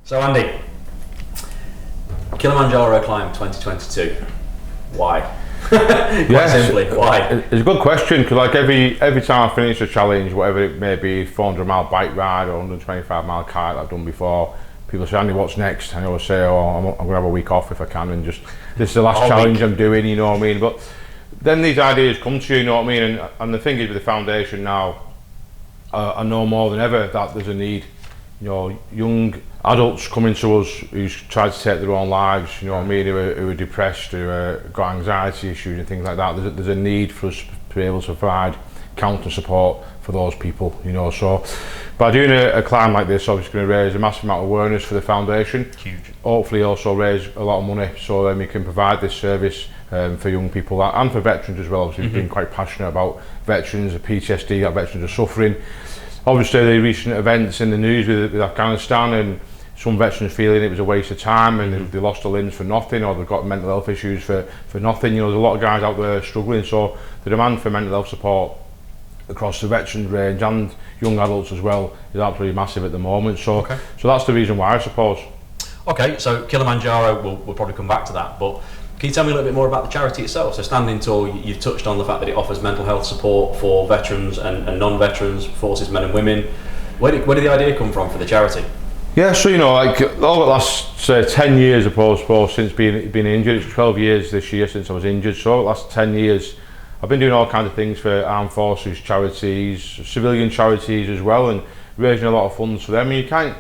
So Andy, Kilimanjaro climb 2022. Why? Quite simply, why? It's a good question, because like every time I finish a challenge, whatever it may be, 400-mile bike ride or 125-mile kite that I've done before, people say, Andy, what's next? And I always say, oh, I'm going to have a week off if I can, and just this is the last challenge I'm doing, you know what I mean? But then these ideas come to you, you know what I mean? And the thing is, with the foundation now, I know more than ever that there's a need. You know, young adults coming to us who's tried to take their own lives, you know what I mean, who are depressed, who got anxiety issues and things like that. There's a need for us to be able to provide counter support for those people, you know. So by doing a climb like this, obviously going to raise a massive amount of awareness for the foundation. Huge. Hopefully also raise a lot of money, so then we can provide this service for young people and for veterans as well. Obviously, we've been quite passionate about veterans, the PTSD that veterans are suffering. Obviously, the recent events in the news with Afghanistan, and some veterans feeling it was a waste of time and they lost their limbs for nothing, or they've got mental health issues for nothing. You know, there's a lot of guys out there struggling, so the demand for mental health support across the veterans range and young adults as well is absolutely massive at the moment. So, so that's the reason why, I suppose. Okay, so Kilimanjaro, we'll probably come back to that, but can you tell me a little bit more about the charity itself? So Standing Tall, you've touched on the fact that it offers mental health support for veterans and non-veterans, forces men and women. Where did the idea come from for the charity? Yeah, so you know, like over the last 10 years, I suppose, since being injured, it's 12 years this year since I was injured, so over the last 10 years I've been doing all kinds of things for armed forces charities, civilian charities as well, and raising a lot of funds for them. And you can't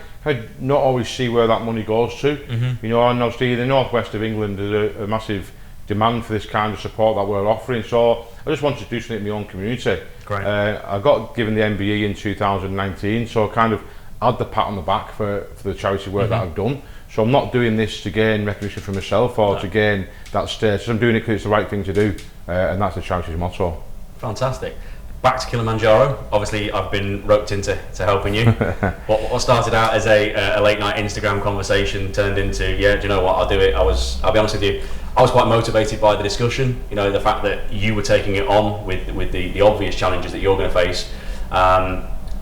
not always see where that money goes to. You know, and obviously in the northwest of England there's a massive demand for this kind of support that we're offering, so I just wanted to do something in my own community. Great. I got given the MBE in 2019, so I kind of had the pat on the back for the charity work that I've done. So I'm not doing this to gain recognition for myself or to gain that status. I'm doing it because it's the right thing to do, and that's the charity's motto. Fantastic. Back to Kilimanjaro. Obviously, I've been roped into helping you. What started out as a late night Instagram conversation turned into, yeah, do you know what? I'll do it. I'll be honest with you. I was quite motivated by the discussion. You know, the fact that you were taking it on with the obvious challenges that you're going to face.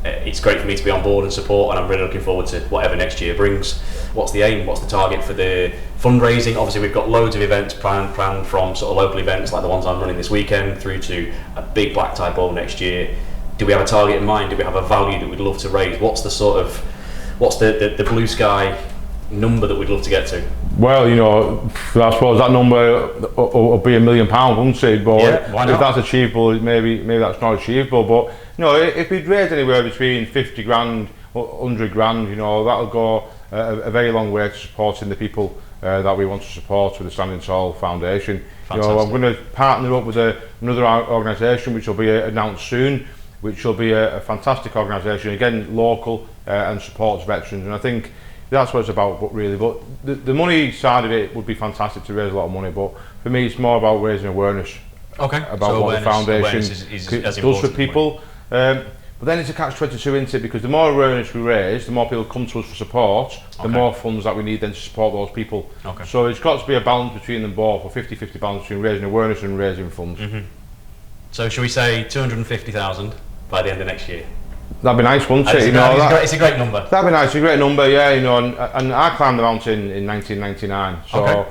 It's great for me to be on board and support, and I'm really looking forward to whatever next year brings. What's the aim? What's the target for the fundraising? Obviously, we've got loads of events planned from sort of local events like the ones I'm running this weekend through to a big black tie ball next year. Do we have a target in mind? Do we have a value that we'd love to raise? What's the blue sky number that we'd love to get to? Well, you know, I suppose that number will be £1 million, wouldn't it? But yeah, why not? If that's achievable, maybe that's not achievable. But you know, if we'd raised anywhere between 50 grand, 100 grand, you know, that'll go a very long way to supporting the people that we want to support with the Standing Tall Foundation. Fantastic. You know, I'm going to partner up with another organisation which will be announced soon, which will be a fantastic organisation, again local, and supports veterans. And I think that's what it's about, but really. But the money side of it would be fantastic to raise a lot of money, but for me it's more about raising awareness. Okay. About so what the foundation is does for people. But then it's a catch-22, isn't it? Because the more awareness we raise, the more people come to us for support, the more funds that we need then to support those people. Okay. So it's got to be a balance between them both, a 50-50 balance between raising awareness and raising funds. So should we say 250,000 by the end of next year? That'd be nice, wouldn't it? It's a great number. That'd be nice, it's a great number, yeah. You know, and I climbed the mountain in 1999, so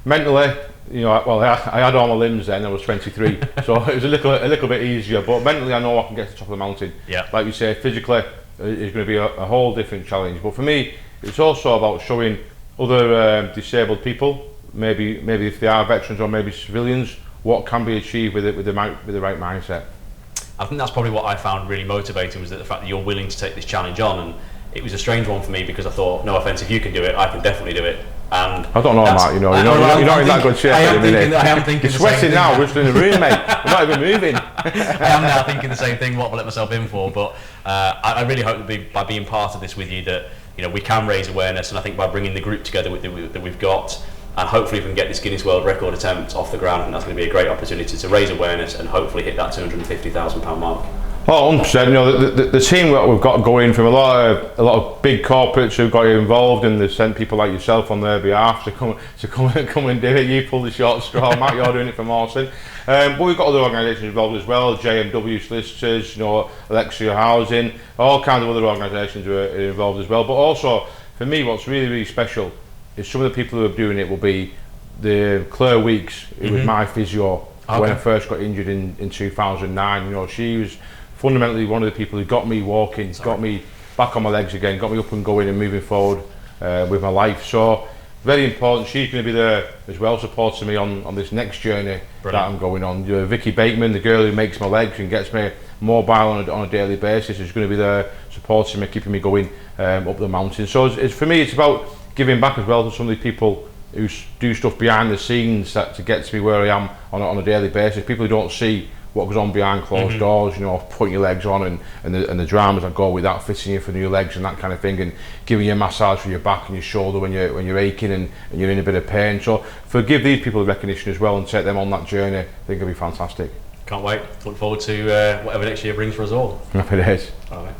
mentally, you know, well, I had all my limbs then. I was 23, so it was a little bit easier. But mentally, I know I can get to the top of the mountain. Yeah. Like you say, physically, it's going to be a whole different challenge. But for me, it's also about showing other disabled people, maybe if they are veterans or maybe civilians, what can be achieved with the right mindset. I think that's probably what I found really motivating, was that the fact that you're willing to take this challenge on. And it was a strange one for me because I thought, no offence, if you can do it, I can definitely do it. And I don't know, Matt, you know, you're not in that good shape at the minute. I am thinking you're sweating now, we're just in the room, mate. We're not even moving. I am now thinking the same thing, what have I let myself in for? But I really hope that by being part of this with you that, you know, we can raise awareness, and I think by bringing the group together that we've got, and hopefully we can get this Guinness World Record attempt off the ground, and that's going to be a great opportunity to raise awareness and hopefully hit that £250,000 mark. Oh, 100%. You know, the team that we've got going from a lot of big corporates who've got involved, and they've sent people like yourself on their behalf to come and do it. You pull the short straw, Matt. You're doing it for Mawson. But we've got other organisations involved as well. JMW Solicitors, you know, Alexia Housing, all kinds of other organisations who are involved as well. But also for me, what's really, really special is some of the people who are doing it will be the Claire Weeks, who was my physio when I first got injured in 2009. You know, she was fundamentally one of the people who got me walking, got me back on my legs again, got me up and going and moving forward with my life. So very important. She's going to be there as well, supporting me on this next journey that I'm going on. Vicky Bateman, the girl who makes my legs and gets me mobile on a daily basis, is going to be there supporting me, keeping me going up the mountain. So it's for me, it's about giving back as well to some of the people who do stuff behind the scenes to get to me where I am on a daily basis. People who don't see what goes on behind closed doors, you know, putting your legs on and the dramas that go with that, fitting you for new legs and that kind of thing, and giving you a massage for your back and your shoulder when you're aching and you're in a bit of pain. So give these people the recognition as well and take them on that journey. I think it'll be fantastic. Can't wait. Look forward to whatever next year brings for us all. Happy days. All right.